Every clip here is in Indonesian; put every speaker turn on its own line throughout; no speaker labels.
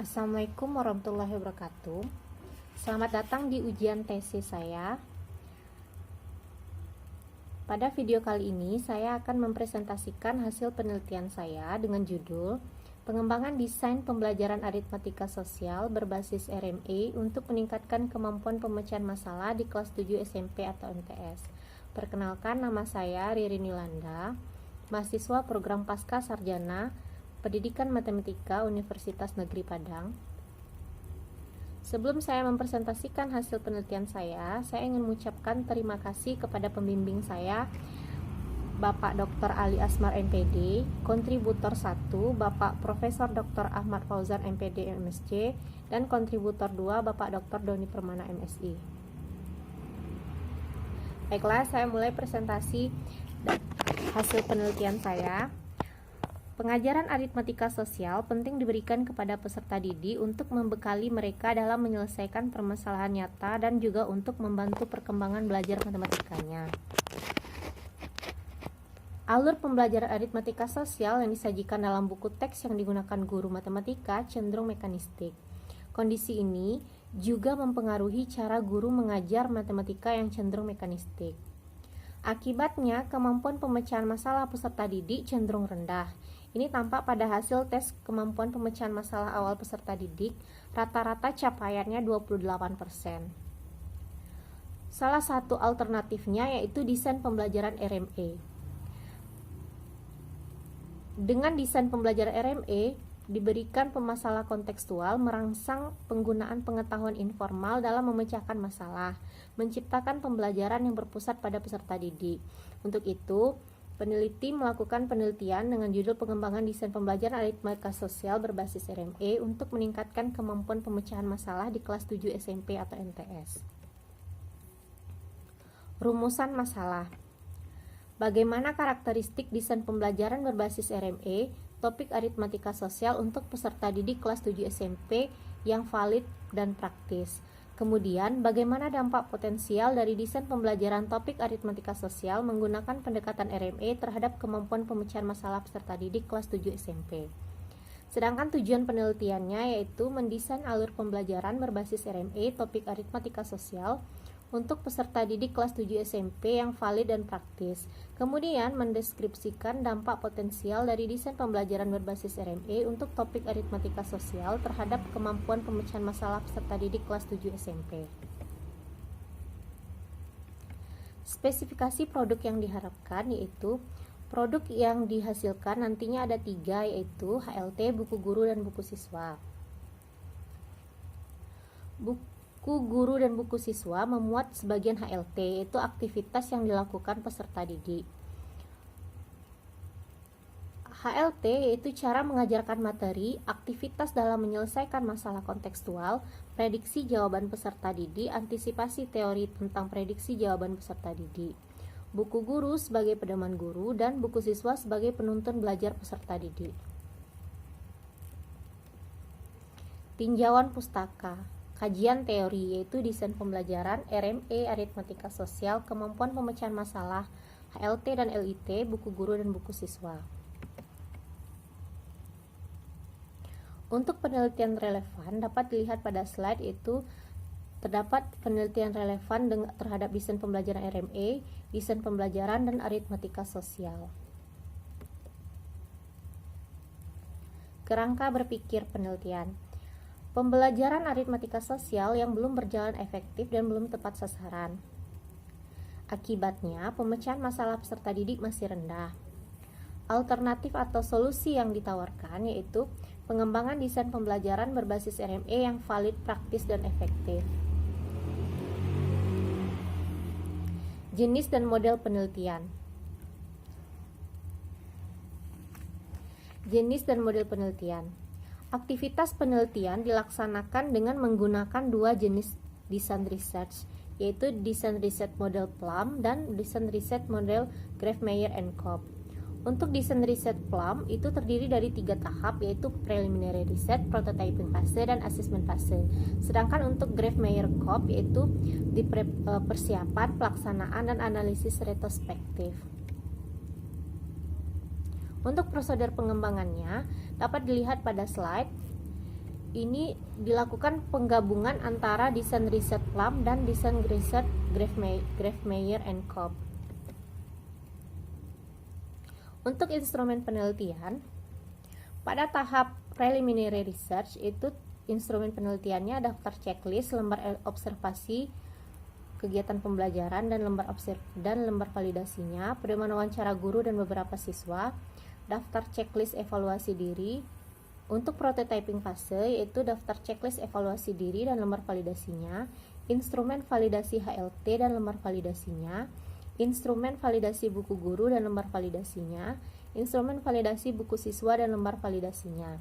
Assalamualaikum warahmatullahi wabarakatuh. Selamat datang di ujian tesis saya. Pada video kali ini saya akan mempresentasikan hasil penelitian saya dengan judul Pengembangan Desain Pembelajaran Aritmatika Sosial berbasis RMA untuk meningkatkan kemampuan pemecahan masalah di kelas 7 SMP atau MTS. Perkenalkan, nama saya Riri Nilanda, mahasiswa program Pasca Sarjana Pendidikan Matematika Universitas Negeri Padang. Sebelum saya mempresentasikan hasil penelitian saya ingin mengucapkan terima kasih kepada pembimbing saya, Bapak Dr. Ali Asmar MPD, kontributor 1, Bapak Profesor Dr. Ahmad Fauzan MPD MSc, dan kontributor 2, Bapak Dr. Doni Permana MSI. Baiklah, saya mulai presentasi hasil penelitian saya. Pengajaran aritmatika sosial penting diberikan kepada peserta didik untuk membekali mereka dalam menyelesaikan permasalahan nyata dan juga untuk membantu perkembangan belajar matematikanya. Alur pembelajaran aritmatika sosial yang disajikan dalam buku teks yang digunakan guru matematika cenderung mekanistik. Kondisi ini juga mempengaruhi cara guru mengajar matematika yang cenderung mekanistik. Akibatnya, kemampuan pemecahan masalah peserta didik cenderung rendah. Ini tampak pada hasil tes kemampuan pemecahan masalah awal peserta didik, rata-rata capaiannya 28%. Salah satu alternatifnya yaitu desain pembelajaran RMA. Dengan desain pembelajaran RMA, diberikan pemasalah kontekstual merangsang penggunaan pengetahuan informal dalam memecahkan masalah, menciptakan pembelajaran yang berpusat pada peserta didik. Untuk itu, peneliti melakukan penelitian dengan judul Pengembangan Desain Pembelajaran Aritmatika Sosial berbasis RMA untuk meningkatkan kemampuan pemecahan masalah di kelas 7 SMP atau MTS. Rumusan masalah. Bagaimana karakteristik desain pembelajaran berbasis RMA, topik aritmatika sosial untuk peserta didik kelas 7 SMP yang valid dan praktis? Kemudian, bagaimana dampak potensial dari desain pembelajaran topik aritmatika sosial menggunakan pendekatan RMA terhadap kemampuan pemecahan masalah peserta didik kelas 7 SMP? Sedangkan tujuan penelitiannya yaitu mendesain alur pembelajaran berbasis RMA topik aritmatika sosial untuk peserta didik kelas 7 SMP yang valid dan praktis. Kemudian mendeskripsikan dampak potensial dari desain pembelajaran berbasis RMA untuk topik aritmatika sosial terhadap kemampuan pemecahan masalah peserta didik kelas 7 SMP. Spesifikasi produk yang diharapkan yaitu produk yang dihasilkan nantinya ada 3, yaitu HLT, buku guru, dan buku siswa. Buku guru dan buku siswa memuat sebagian HLT, yaitu aktivitas yang dilakukan peserta didik. HLT yaitu cara mengajarkan materi, aktivitas dalam menyelesaikan masalah kontekstual, prediksi jawaban peserta didik, antisipasi teori tentang prediksi jawaban peserta didik. Buku guru sebagai pedoman guru dan buku siswa sebagai penuntun belajar peserta didik. Tinjauan pustaka. Kajian teori yaitu desain pembelajaran RMA aritmatika sosial, kemampuan pemecahan masalah, HLT dan LIT, buku guru dan buku siswa. Untuk penelitian relevan dapat dilihat pada slide, yaitu terdapat penelitian relevan terhadap desain pembelajaran RMA, desain pembelajaran dan aritmatika sosial. Kerangka berpikir penelitian. Pembelajaran aritmatika sosial yang belum berjalan efektif dan belum tepat sasaran. Akibatnya, pemecahan masalah peserta didik masih rendah. Alternatif atau solusi yang ditawarkan yaitu pengembangan desain pembelajaran berbasis RMA yang valid, praktis, dan efektif. Jenis dan model penelitian. Jenis dan model penelitian. Aktivitas penelitian dilaksanakan dengan menggunakan 2 jenis desain research, yaitu desain riset model Plum dan desain riset model Grafmeyer and Cobb. Untuk desain riset Plum itu terdiri dari 3 tahap, yaitu preliminary research, prototyping fase, dan assessment fase. Sedangkan untuk Grafmeyer-Cobb yaitu di persiapan, pelaksanaan, dan analisis retrospektif. Untuk prosedur pengembangannya dapat dilihat pada slide. ini dilakukan penggabungan antara desain riset Plum dan desain riset Grafmeyer and Cobb. Untuk instrumen penelitian, pada tahap preliminary research itu instrumen penelitiannya daftar checklist, lembar observasi kegiatan pembelajaran dan lembar validasinya, pedoman wawancara guru dan beberapa siswa, daftar checklist evaluasi diri. Untuk prototyping fase yaitu daftar checklist evaluasi diri dan lembar validasinya, instrumen validasi HLT dan lembar validasinya, instrumen validasi buku guru dan lembar validasinya, instrumen validasi buku siswa dan lembar validasinya.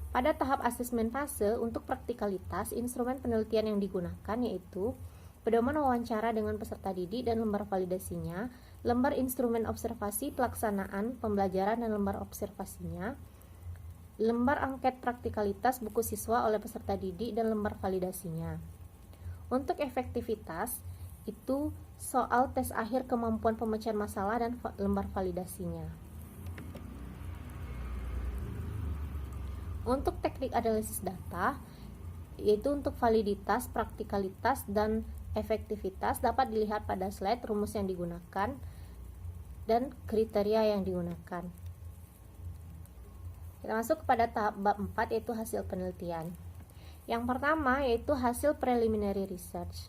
Pada tahap asesmen fase untuk praktikalitas, instrumen penelitian yang digunakan yaitu pedoman wawancara dengan peserta didik dan lembar validasinya, lembar instrumen observasi pelaksanaan pembelajaran dan lembar observasinya, lembar angket praktikalitas buku siswa oleh peserta didik dan lembar validasinya. Untuk efektivitas, itu soal tes akhir kemampuan pemecahan masalah dan lembar validasinya. Untuk teknik analisis data, yaitu untuk validitas, praktikalitas, dan efektivitas dapat dilihat pada slide rumus yang digunakan dan kriteria yang digunakan. Kita masuk kepada tahap bab 4 yaitu hasil penelitian. Yang pertama yaitu hasil preliminary research.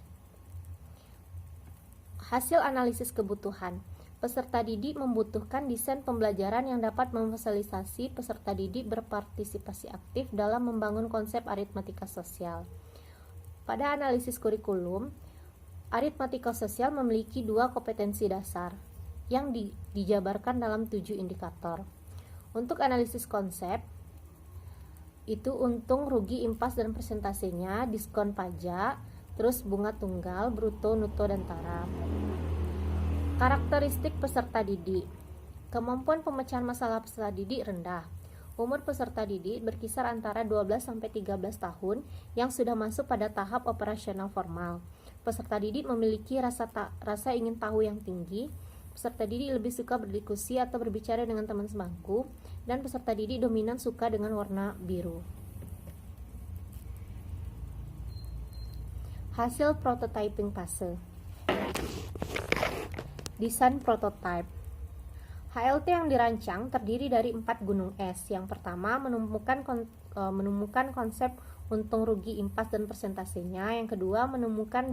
Hasil analisis kebutuhan. Peserta didik membutuhkan desain pembelajaran yang dapat memfasilitasi peserta didik berpartisipasi aktif dalam membangun konsep aritmatika sosial. Pada analisis kurikulum, aritmatika sosial memiliki 2 kompetensi dasar yang dijabarkan dalam 7 indikator. Untuk analisis konsep, itu untung, rugi, impas, dan persentasenya, diskon pajak, terus bunga tunggal, bruto, nuto, dan taraf. Karakteristik peserta didik. Kemampuan pemecahan masalah peserta didik rendah. Umur peserta didik berkisar antara 12-13 tahun yang sudah masuk pada tahap operasional formal. Peserta didik memiliki rasa ingin tahu yang tinggi. Peserta didik lebih suka berdiskusi atau berbicara dengan teman sebangku, dan peserta didik dominan suka dengan warna biru. Hasil prototyping fase. Desain prototype. HLT yang dirancang terdiri dari 4 gunung es. Yang pertama menemukan konsep untung, rugi, impas, dan persentasenya. Yang kedua menemukan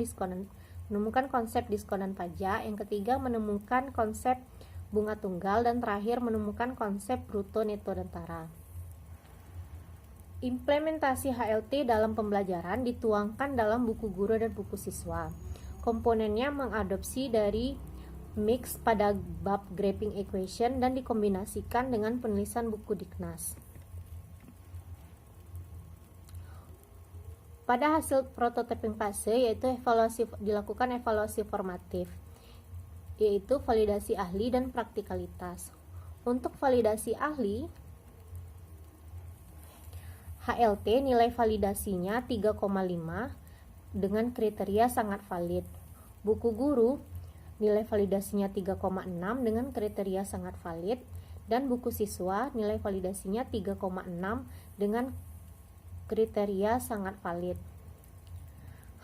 konsep diskonan pajak. Yang ketiga menemukan konsep bunga tunggal, dan terakhir menemukan konsep bruto, neto, dan taraf. Implementasi HLT dalam pembelajaran dituangkan dalam buku guru dan buku siswa. Komponennya mengadopsi dari mix pada bab graphing equation dan dikombinasikan dengan penulisan buku Diknas. Pada hasil prototyping fase yaitu dilakukan evaluasi formatif, yaitu validasi ahli dan praktikalitas. Untuk validasi ahli, HLT nilai validasinya 3,5 dengan kriteria sangat valid. Buku guru nilai validasinya 3,6 dengan kriteria sangat valid, dan buku siswa nilai validasinya 3,6 dengan kriteria sangat valid.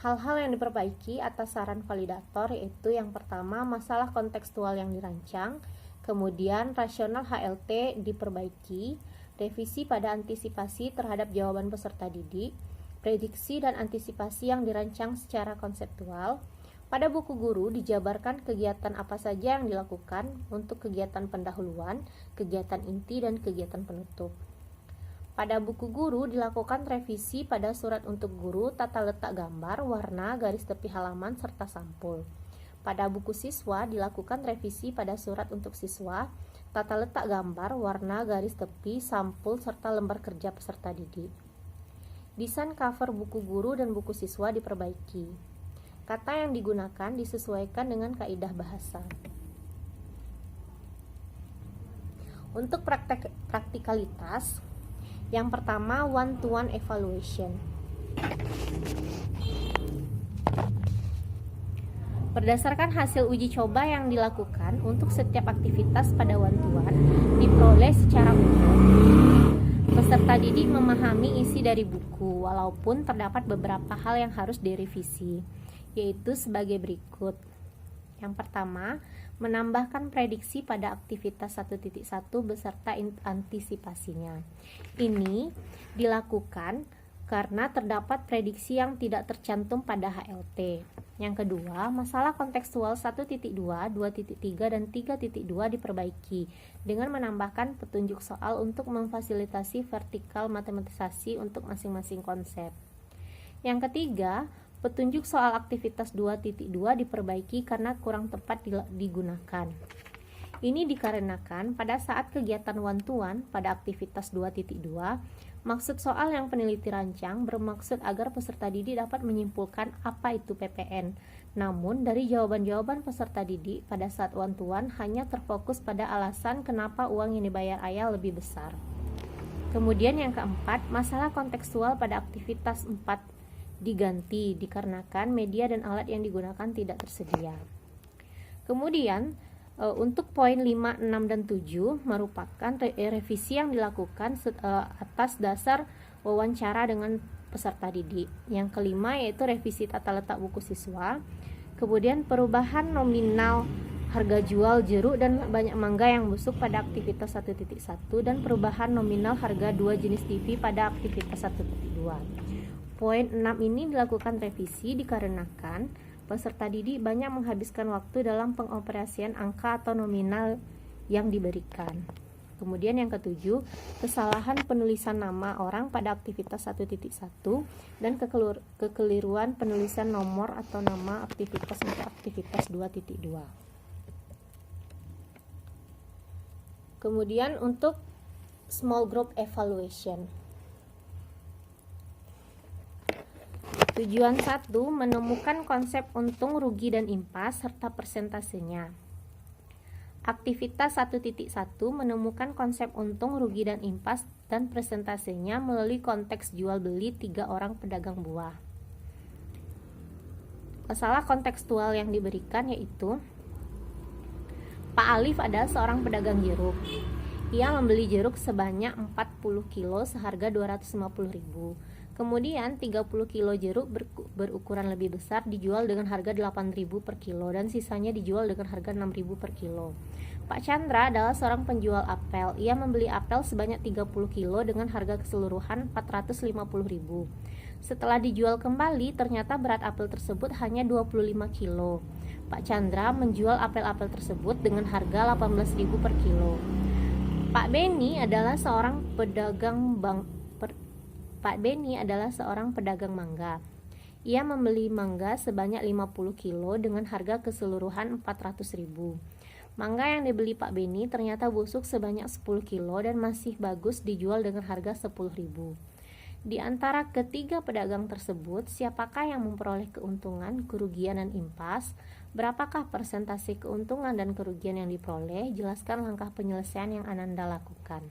Hal-hal yang diperbaiki atas saran validator yaitu yang pertama masalah kontekstual yang dirancang, kemudian rasional HLT diperbaiki, revisi pada antisipasi terhadap jawaban peserta didik, prediksi dan antisipasi yang dirancang secara konseptual. Pada buku guru dijabarkan kegiatan apa saja yang dilakukan untuk kegiatan pendahuluan, kegiatan inti, dan kegiatan penutup. Pada buku guru dilakukan revisi pada surat untuk guru, tata letak gambar, warna, garis tepi halaman, serta sampul. Pada buku siswa dilakukan revisi pada surat untuk siswa, tata letak gambar, warna, garis tepi, sampul, serta lembar kerja peserta didik. Desain cover buku guru dan buku siswa diperbaiki. Kata yang digunakan disesuaikan dengan kaidah bahasa. Untuk praktikalitas, yang pertama one-to-one evaluation. Berdasarkan hasil uji coba yang dilakukan untuk setiap aktivitas pada one-to-one, diperoleh secara umum Peserta didik memahami isi dari buku, walaupun terdapat beberapa hal yang harus direvisi, yaitu sebagai berikut. Yang pertama, menambahkan prediksi pada aktivitas 1.1 beserta antisipasinya. Ini dilakukan karena terdapat prediksi yang tidak tercantum pada HLT. Yang kedua, masalah kontekstual 1.2, 2.3, dan 3.2 diperbaiki dengan menambahkan petunjuk soal untuk memfasilitasi vertikal matematisasi untuk masing-masing konsep. Yang ketiga, petunjuk soal aktivitas 2.2 diperbaiki karena kurang tepat digunakan. Ini dikarenakan pada saat kegiatan one-to-one pada aktivitas 2.2, maksud soal yang peneliti rancang bermaksud agar peserta didik dapat menyimpulkan apa itu PPN. Namun, dari jawaban-jawaban peserta didik pada saat one-to-one hanya terfokus pada alasan kenapa uang yang dibayar ayah lebih besar. Kemudian yang keempat, masalah kontekstual pada aktivitas 4 diganti dikarenakan media dan alat yang digunakan tidak tersedia. Kemudian untuk poin 5, 6, dan 7 merupakan revisi yang dilakukan atas dasar wawancara dengan peserta didik. Yang kelima yaitu revisi tata letak buku siswa. Kemudian perubahan nominal harga jual jeruk dan banyak mangga yang busuk pada aktivitas 1.1 dan perubahan nominal harga 2 jenis TV pada aktivitas 1.2. Poin 6 ini dilakukan revisi dikarenakan peserta didik banyak menghabiskan waktu dalam pengoperasian angka atau nominal yang diberikan. Kemudian yang ketujuh, kesalahan penulisan nama orang pada aktivitas 1.1 dan kekeliruan penulisan nomor atau nama aktivitas untuk aktivitas 2.2. Kemudian untuk small group evaluation. Tujuan 1, menemukan konsep untung, rugi, dan impas serta persentasenya. Aktivitas 1.1 menemukan konsep untung, rugi, dan impas dan persentasenya melalui konteks jual beli 3 orang pedagang buah. Masalah kontekstual yang diberikan yaitu Pak Alif adalah seorang pedagang jeruk. Ia membeli jeruk sebanyak 40 kilo seharga 250.000. Kemudian 30 kilo jeruk berukuran lebih besar dijual dengan harga 8.000 per kilo dan sisanya dijual dengan harga 6.000 per kilo. Pak Chandra adalah seorang penjual apel. Ia membeli apel sebanyak 30 kilo dengan harga keseluruhan 450.000. Setelah dijual kembali, ternyata berat apel tersebut hanya 25 kilo. Pak Chandra menjual apel-apel tersebut dengan harga 18.000 per kilo. Pak Beni adalah seorang pedagang mangga. Ia membeli mangga sebanyak 50 kilo dengan harga keseluruhan 400.000. Mangga yang dibeli Pak Beni ternyata busuk sebanyak 10 kilo dan masih bagus dijual dengan harga 10.000. Di antara ketiga pedagang tersebut, siapakah yang memperoleh keuntungan, kerugian, dan impas? Berapakah persentase keuntungan dan kerugian yang diperoleh? Jelaskan langkah penyelesaian yang Ananda lakukan.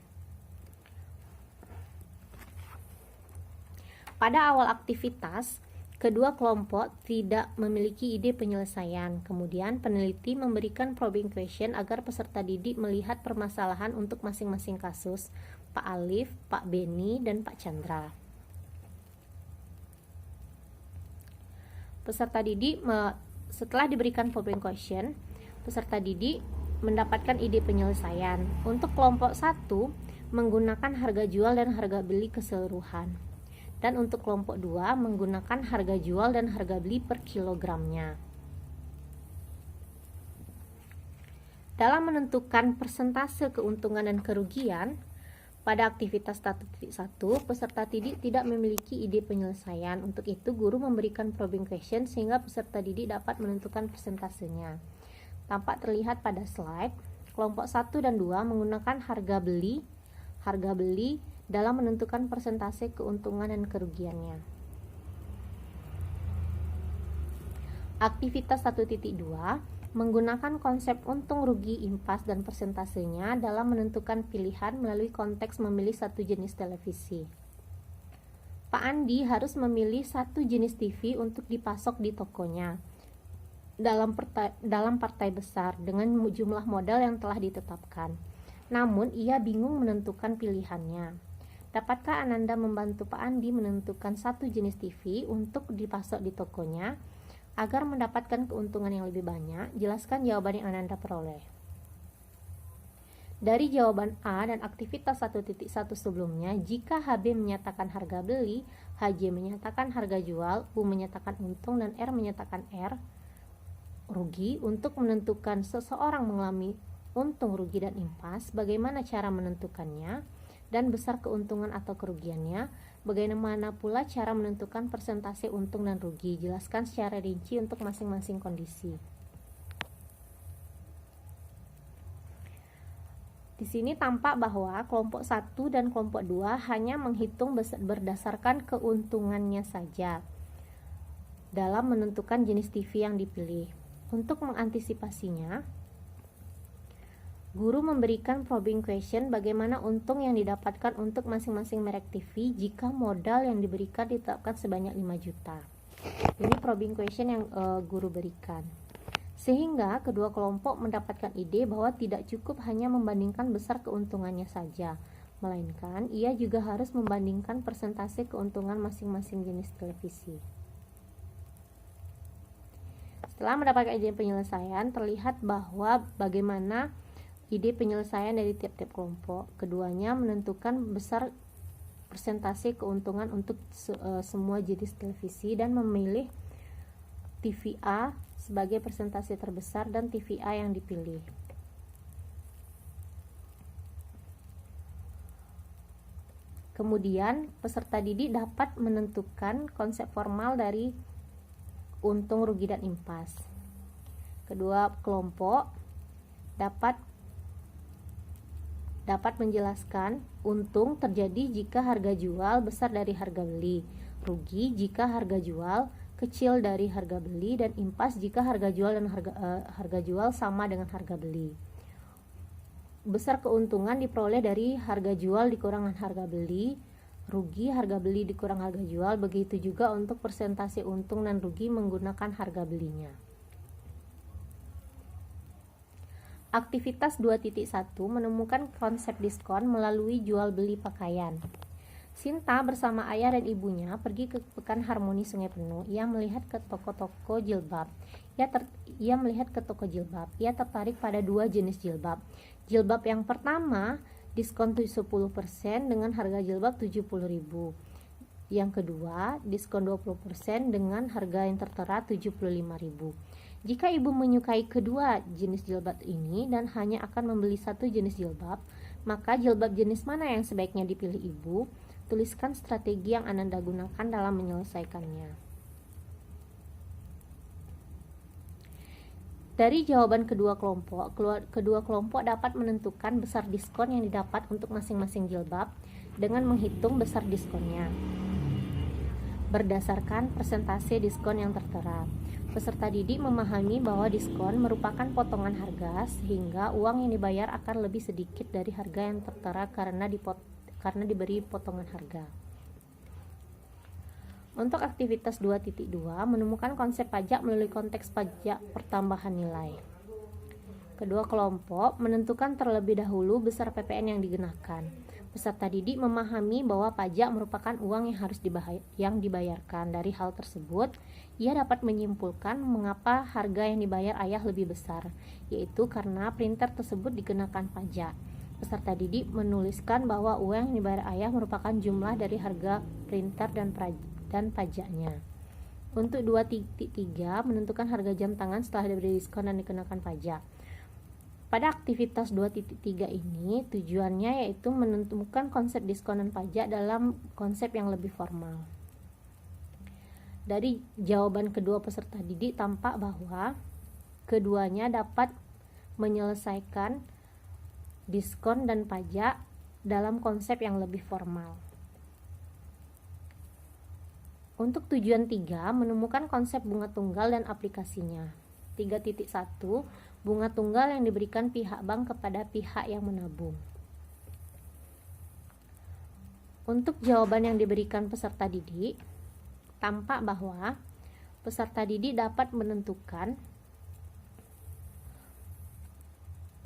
Pada awal aktivitas, kedua kelompok tidak memiliki ide penyelesaian. Kemudian peneliti memberikan probing question agar peserta didik melihat permasalahan untuk masing-masing kasus, Pak Alif, Pak Beni, dan Pak Chandra. Peserta didik setelah diberikan probing question, peserta didik mendapatkan ide penyelesaian. Untuk kelompok 1 menggunakan harga jual dan harga beli keseluruhan. Dan untuk kelompok 2 menggunakan harga jual dan harga beli per kilogramnya. Dalam menentukan persentase keuntungan dan kerugian, pada aktivitas 1.1, peserta didik tidak memiliki ide penyelesaian. Untuk itu, guru memberikan probing question sehingga peserta didik dapat menentukan persentasenya. Tampak terlihat pada slide, kelompok 1 dan 2 menggunakan harga beli dalam menentukan persentase keuntungan dan kerugiannya. Aktivitas 1.2 menggunakan konsep untung, rugi, impas, dan persentasenya dalam menentukan pilihan melalui konteks memilih satu jenis televisi. Pak Andi harus memilih satu jenis TV untuk dipasok di tokonya dalam partai besar dengan jumlah modal yang telah ditetapkan. Namun ia bingung menentukan pilihannya. Dapatkah Ananda membantu Pak Andi menentukan satu jenis TV untuk dipasok di tokonya agar mendapatkan keuntungan yang lebih banyak? Jelaskan jawaban yang Ananda peroleh. Dari jawaban A dan aktivitas 1.1 sebelumnya, jika HB menyatakan harga beli, HJ menyatakan harga jual, U menyatakan untung, dan R menyatakan rugi. Untuk menentukan seseorang mengalami untung, rugi, dan impas, bagaimana cara menentukannya, dan besar keuntungan atau kerugiannya, bagaimana pula cara menentukan persentase untung dan rugi. Jelaskan secara rinci untuk masing-masing kondisi. Di sini tampak bahwa kelompok 1 dan kelompok 2 hanya menghitung berdasarkan keuntungannya saja dalam menentukan jenis TV yang dipilih. Untuk mengantisipasinya, guru memberikan probing question bagaimana untung yang didapatkan untuk masing-masing merek TV jika modal yang diberikan ditetapkan sebanyak 5 juta. Ini probing question yang guru berikan. Sehingga kedua kelompok mendapatkan ide bahwa tidak cukup hanya membandingkan besar keuntungannya saja, melainkan ia juga harus membandingkan persentase keuntungan masing-masing jenis televisi. Setelah mendapatkan ide penyelesaian, terlihat bahwa bagaimana ide penyelesaian dari tiap-tiap kelompok. Keduanya menentukan besar persentase keuntungan untuk semua jenis televisi dan memilih TV A sebagai persentase terbesar dan TV A yang dipilih. Kemudian peserta didik dapat menentukan konsep formal dari untung, rugi, dan impas. Kedua kelompok dapat menjelaskan untung terjadi jika harga jual besar dari harga beli, rugi jika harga jual kecil dari harga beli, dan impas jika harga jual dan harga jual sama dengan harga beli. Besar keuntungan diperoleh dari harga jual dikurangan harga beli, rugi harga beli dikurang harga jual, begitu juga untuk persentase untung dan rugi menggunakan harga belinya. Aktivitas 2.1 menemukan konsep diskon melalui jual beli pakaian. Sinta bersama ayah dan ibunya pergi ke Pekan Harmoni Sungai Penuh. Ia melihat ke toko-toko jilbab. Ia melihat ke toko jilbab. Ia tertarik pada dua jenis jilbab. Jilbab yang pertama diskon 70% dengan harga jilbab 70.000. Yang kedua diskon 20% dengan harga yang tertera 75.000. Jika ibu menyukai kedua jenis jilbab ini dan hanya akan membeli satu jenis jilbab, maka jilbab jenis mana yang sebaiknya dipilih ibu? Tuliskan strategi yang Ananda gunakan dalam menyelesaikannya. Dari jawaban kedua kelompok dapat menentukan besar diskon yang didapat untuk masing-masing jilbab dengan menghitung besar diskonnya berdasarkan persentase diskon yang tertera. Peserta didik memahami bahwa diskon merupakan potongan harga, sehingga uang yang dibayar akan lebih sedikit dari harga yang tertera karena diberi potongan harga. Untuk aktivitas 2.2 menemukan konsep pajak melalui konteks pajak pertambahan nilai. Kedua kelompok menentukan terlebih dahulu besar PPN yang digunakan. Peserta didik memahami bahwa pajak merupakan uang yang dibayarkan. Dari hal tersebut, ia dapat menyimpulkan mengapa harga yang dibayar ayah lebih besar, yaitu karena printer tersebut dikenakan pajak. Peserta didik menuliskan bahwa uang yang dibayar ayah merupakan jumlah dari harga printer dan pajaknya. Untuk 2.3 menentukan harga jam tangan setelah diberi diskon dan dikenakan pajak. Pada aktivitas 2.3 ini tujuannya yaitu menentukan konsep diskon dan pajak dalam konsep yang lebih formal. Dari jawaban kedua peserta didik tampak bahwa keduanya dapat menyelesaikan diskon dan pajak dalam konsep yang lebih formal. Untuk tujuan 3, menemukan konsep bunga tunggal dan aplikasinya. 3.1 bunga tunggal yang diberikan pihak bank kepada pihak yang menabung. Untuk jawaban yang diberikan peserta didik, tampak bahwa peserta didik dapat menentukan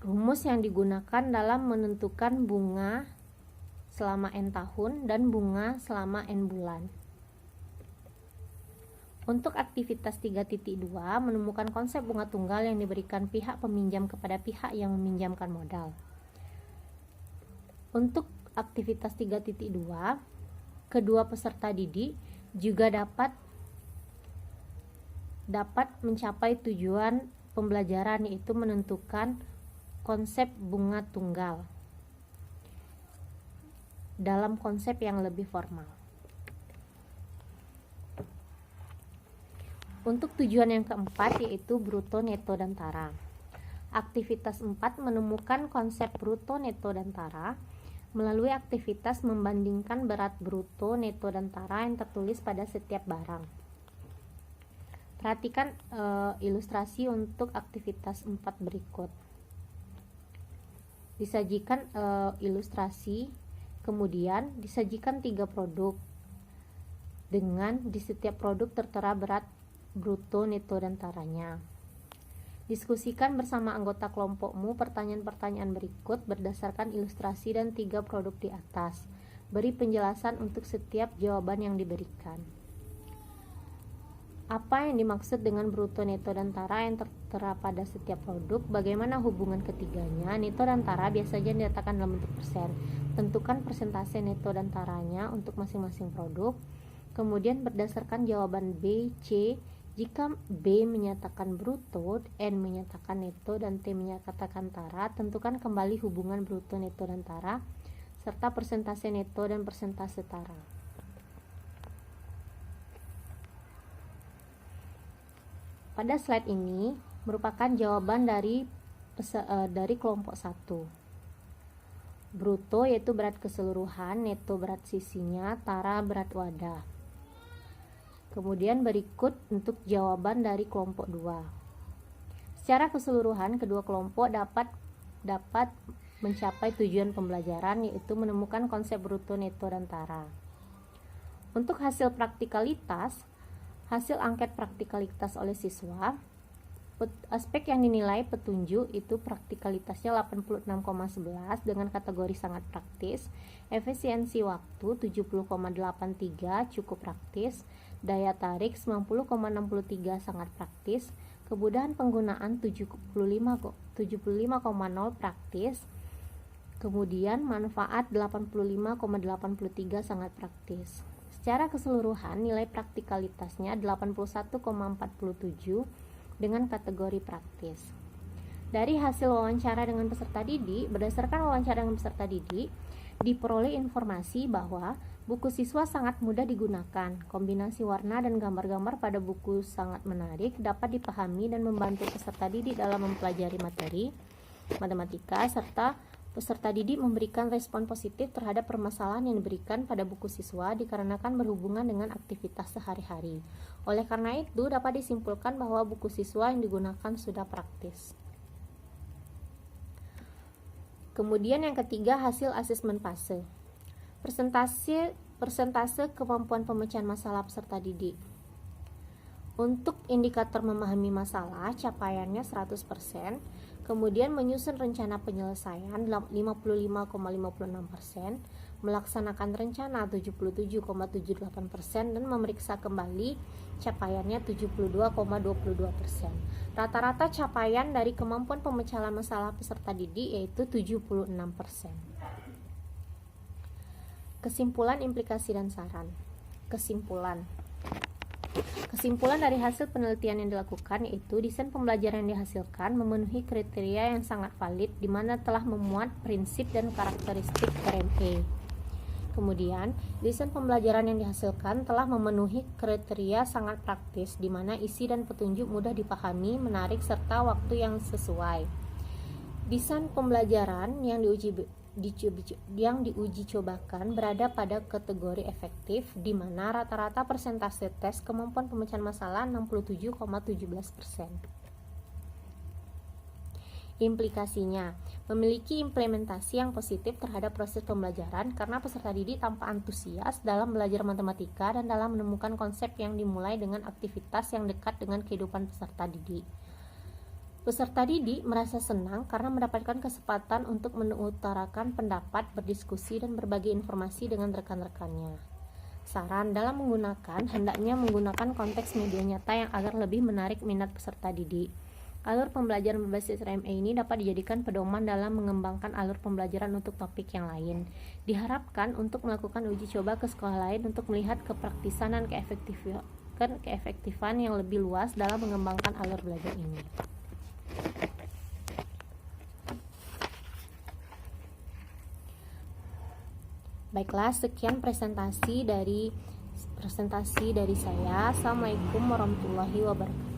rumus yang digunakan dalam menentukan bunga selama N tahun dan bunga selama N bulan. Untuk aktivitas 3.2, menemukan konsep bunga tunggal yang diberikan pihak peminjam kepada pihak yang meminjamkan modal. Untuk aktivitas 3.2, kedua peserta didik juga dapat mencapai tujuan pembelajaran, yaitu menentukan konsep bunga tunggal dalam konsep yang lebih formal. Untuk tujuan yang keempat, yaitu bruto, neto, dan tara. Aktivitas 4 menemukan konsep bruto, neto, dan tara melalui aktivitas membandingkan berat bruto, neto, dan tara yang tertulis pada setiap barang. Perhatikan ilustrasi untuk aktivitas 4 berikut. Disajikan ilustrasi, kemudian disajikan 3 produk dengan di setiap produk tertera berat bruto, neto, dan taranya. Diskusikan bersama anggota kelompokmu pertanyaan-pertanyaan berikut berdasarkan ilustrasi dan 3 produk di atas. Beri penjelasan untuk setiap jawaban yang diberikan. Apa yang dimaksud dengan bruto, neto, dan tara yang tertera pada setiap produk? Bagaimana hubungan ketiganya? Neto dan tara biasanya dinyatakan dalam bentuk persen. Tentukan persentase neto dan taranya untuk masing-masing produk. Kemudian berdasarkan jawaban B, C, jika B menyatakan bruto, N menyatakan neto, dan T menyatakan tara, tentukan kembali hubungan bruto, neto, dan tara, serta persentase neto dan persentase tara. Pada slide ini merupakan jawaban dari kelompok 1. Bruto yaitu berat keseluruhan, neto berat sisinya, tara berat wadah. Kemudian berikut untuk jawaban dari kelompok 2. Secara keseluruhan, kedua kelompok dapat mencapai tujuan pembelajaran, yaitu menemukan konsep bruto, neto, dan tara. Untuk hasil praktikalitas, hasil angket praktikalitas oleh siswa, aspek yang dinilai petunjuk itu praktikalitasnya 86,11 dengan kategori sangat praktis, efisiensi waktu 70,83 cukup praktis, daya tarik 90,63 sangat praktis, kemudahan penggunaan 75,0 praktis, kemudian manfaat 85,83 sangat praktis. Secara keseluruhan nilai praktikalitasnya 81,47 dengan kategori praktis. Dari hasil wawancara dengan peserta didik, berdasarkan wawancara dengan peserta didik, diperoleh informasi bahwa buku siswa sangat mudah digunakan. Kombinasi warna dan gambar-gambar pada buku sangat menarik, dapat dipahami dan membantu peserta didik dalam mempelajari materi matematika, serta peserta didik memberikan respon positif terhadap permasalahan yang diberikan pada buku siswa dikarenakan berhubungan dengan aktivitas sehari-hari. Oleh karena itu, dapat disimpulkan bahwa buku siswa yang digunakan sudah praktis. Kemudian yang ketiga, hasil asesmen fase. Persentase kemampuan pemecahan masalah peserta didik. Untuk indikator memahami masalah, capaiannya 100%. Kemudian menyusun rencana penyelesaian 55,56%, melaksanakan rencana 77,78% dan memeriksa kembali capaiannya 72,22%. Rata-rata capaian dari kemampuan pemecahan masalah peserta didik yaitu 76%. Kesimpulan, implikasi, dan saran. Kesimpulan dari hasil penelitian yang dilakukan yaitu desain pembelajaran yang dihasilkan memenuhi kriteria yang sangat valid di mana telah memuat prinsip dan karakteristik RME. Kemudian, desain pembelajaran yang dihasilkan telah memenuhi kriteria sangat praktis di mana isi dan petunjuk mudah dipahami, menarik, serta waktu yang sesuai. Desain pembelajaran yang diuji cobakan berada pada kategori efektif di mana rata-rata persentase tes kemampuan pemecahan masalah 67,17%. Implikasinya, memiliki implementasi yang positif terhadap proses pembelajaran karena peserta didik tampak antusias dalam belajar matematika dan dalam menemukan konsep yang dimulai dengan aktivitas yang dekat dengan kehidupan peserta didik. Peserta didik merasa senang karena mendapatkan kesempatan untuk mengutarakan pendapat, berdiskusi, dan berbagi informasi dengan rekan-rekannya. Saran dalam menggunakan, hendaknya menggunakan konteks media nyata yang agar lebih menarik minat peserta didik. Alur pembelajaran berbasis RMA ini dapat dijadikan pedoman dalam mengembangkan alur pembelajaran untuk topik yang lain. Diharapkan untuk melakukan uji coba ke sekolah lain untuk melihat kepraktisan dan keefektifan yang lebih luas dalam mengembangkan alur belajar ini. Baiklah, sekian presentasi dari saya. Assalamualaikum warahmatullahi wabarakatuh.